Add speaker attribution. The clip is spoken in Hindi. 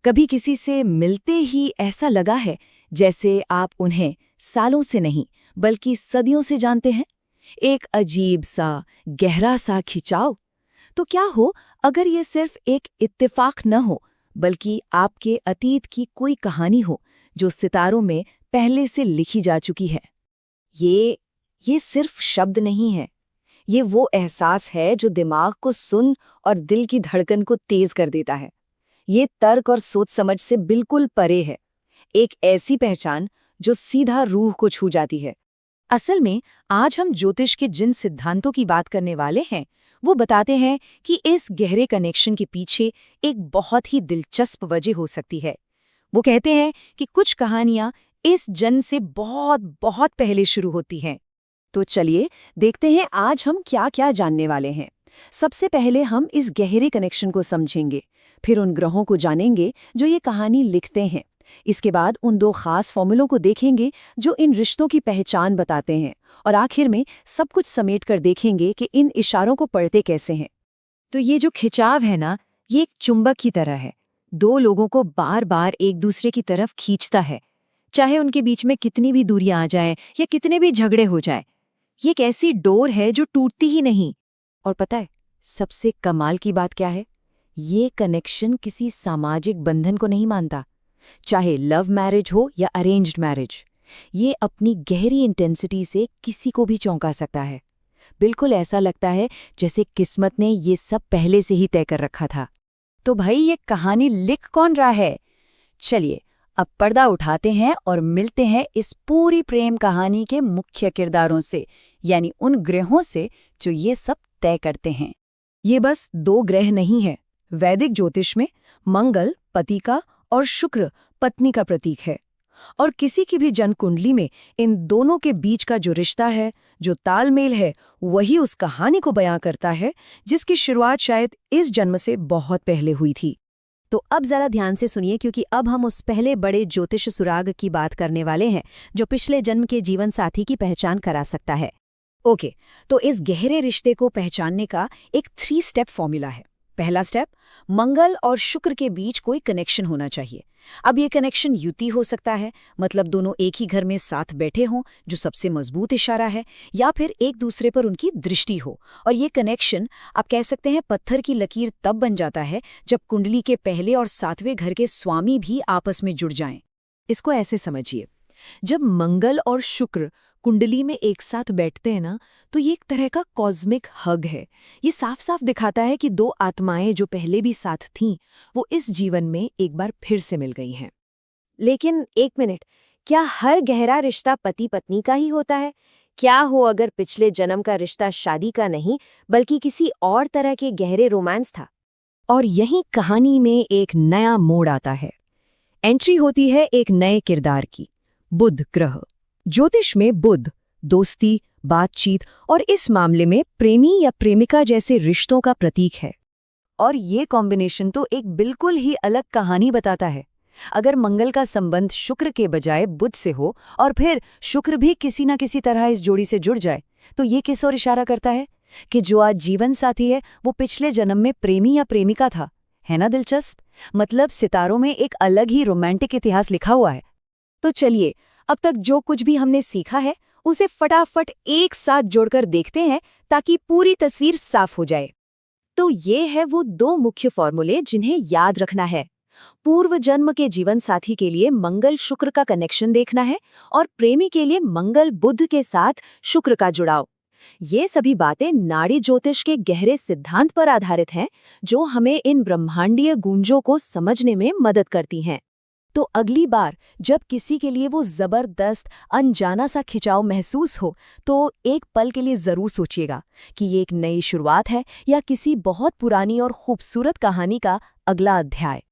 Speaker 1: कभी किसी से मिलते ही ऐसा लगा है जैसे आप उन्हें सालों से नहीं बल्कि सदियों से जानते हैं। एक अजीब सा गहरा सा खिंचाव। तो क्या हो अगर ये सिर्फ एक इत्तेफाक न हो बल्कि आपके अतीत की कोई कहानी हो जो सितारों में पहले से लिखी जा चुकी है। ये सिर्फ शब्द नहीं है, ये वो एहसास है जो दिमाग को सुन और दिल की धड़कन को तेज कर देता है। ये तर्क और सोच समझ से बिल्कुल परे है, एक ऐसी पहचान जो सीधा रूह को छू जाती है। असल में आज हम ज्योतिष के जिन सिद्धांतों की बात करने वाले हैं वो बताते हैं कि इस गहरे कनेक्शन के पीछे एक बहुत ही दिलचस्प वजह हो सकती है। वो कहते हैं कि कुछ कहानियां इस जन्म से बहुत बहुत पहले शुरू होती हैं। तो चलिए देखते हैं आज हम क्या क्या जानने वाले हैं। सबसे पहले हम इस गहरे कनेक्शन को समझेंगे, फिर उन ग्रहों को जानेंगे जो ये कहानी लिखते हैं। इसके बाद उन दो खास फॉर्मूलों को देखेंगे जो इन रिश्तों की पहचान बताते हैं, और आखिर में सब कुछ समेट कर देखेंगे कि इन इशारों को पढ़ते कैसे हैं। तो ये जो खिंचाव है ना, ये एक चुंबक की तरह है, दो लोगों को बार बार एक दूसरे की तरफ खींचता है, चाहे उनके बीच में कितनी भी दूरियां आ जाएं या कितने भी झगड़े हो जाएं। ये एक ऐसी डोर है जो टूटती ही नहीं। और पता है सबसे कमाल की बात क्या है? ये कनेक्शन किसी सामाजिक बंधन को नहीं मानता, चाहे लव मैरिज हो या अरेंज्ड मैरिज। ये अपनी गहरी इंटेंसिटी से किसी को भी चौंका सकता है। बिल्कुल ऐसा लगता है जैसे किस्मत ने ये सब पहले से ही तय कर रखा था। तो भाई ये कहानी लिख कौन रहा है? चलिए अब पर्दा उठाते हैं और मिलते हैं इस पूरी प्रेम कहानी के मुख्य किरदारों से, यानी उन ग्रहों से जो ये सब तय करते हैं। ये बस दो ग्रह नहीं है। वैदिक ज्योतिष में मंगल पति का और शुक्र पत्नी का प्रतीक है, और किसी की भी जन्म कुंडली में इन दोनों के बीच का जो रिश्ता है, जो तालमेल है, वही उस कहानी को बयां करता है जिसकी शुरुआत शायद इस जन्म से बहुत पहले हुई थी। तो अब जरा ध्यान से सुनिए, क्योंकि अब हम उस पहले बड़े ज्योतिष सुराग की बात करने वाले हैं जो पिछले जन्म के जीवन साथी की पहचान करा सकता है। ओके, तो इस गहरे रिश्ते को पहचानने का एक 3 स्टेप फॉर्मूला है। पहला स्टेप, मंगल और शुक्र के बीच कोई कनेक्शन होना चाहिए। अब ये कनेक्शन युति हो सकता है, मतलब दोनों एक ही घर में साथ बैठे हों, जो सबसे मजबूत इशारा है, या फिर एक दूसरे पर उनकी दृष्टि हो। और ये कनेक्शन आप कह सकते हैं पत्थर की लकीर तब बन जाता है जब कुंडली के पहले और 7वें घर के स्वामी भी आपस में जुड़ जाएं। इसको ऐसे समझिए, जब मंगल और शुक्र कुंडली में एक साथ बैठते हैं ना, तो ये एक तरह का कॉस्मिक हग है। ये साफ साफ दिखाता है कि दो आत्माएं जो पहले भी साथ थीं, वो इस जीवन में एक बार फिर से मिल गई हैं। लेकिन एक मिनट, क्या हर गहरा रिश्ता पति पत्नी का ही होता है? क्या हो अगर पिछले जन्म का रिश्ता शादी का नहीं बल्कि किसी और तरह के गहरे रोमांस था? और यही कहानी में एक नया मोड़ आता है। एंट्री होती है एक नए किरदार की, बुध ग्रह। ज्योतिष में बुध दोस्ती, बातचीत और इस मामले में प्रेमी या प्रेमिका जैसे रिश्तों का प्रतीक है। और ये कॉम्बिनेशन तो एक बिल्कुल ही अलग कहानी बताता है। अगर मंगल का संबंध शुक्र के बजाय बुध से हो और फिर शुक्र भी किसी न किसी तरह इस जोड़ी से जुड़ जाए, तो ये किस ओर इशारा करता है? कि जो आज जीवन साथी है वो पिछले जन्म में प्रेमी या प्रेमिका था। है ना दिलचस्प? मतलब सितारों में एक अलग ही रोमांटिक इतिहास लिखा हुआ है। तो चलिए अब तक जो कुछ भी हमने सीखा है उसे फटाफट एक साथ जोड़कर देखते हैं ताकि पूरी तस्वीर साफ हो जाए। तो ये है वो 2 मुख्य फॉर्मूले जिन्हें याद रखना है। पूर्व जन्म के जीवन साथी के लिए मंगल शुक्र का कनेक्शन देखना है, और प्रेमी के लिए मंगल बुध के साथ शुक्र का जुड़ाव। ये सभी बातें नाड़ी ज्योतिष के गहरे सिद्धांत पर आधारित हैं जो हमें इन ब्रह्मांडीय गूंजों को समझने में मदद करती हैं। तो अगली बार जब किसी के लिए वो जबरदस्त अनजाना सा खिंचाव महसूस हो, तो एक पल के लिए जरूर सोचिएगा कि ये एक नई शुरुआत है या किसी बहुत पुरानी और खूबसूरत कहानी का अगला अध्याय।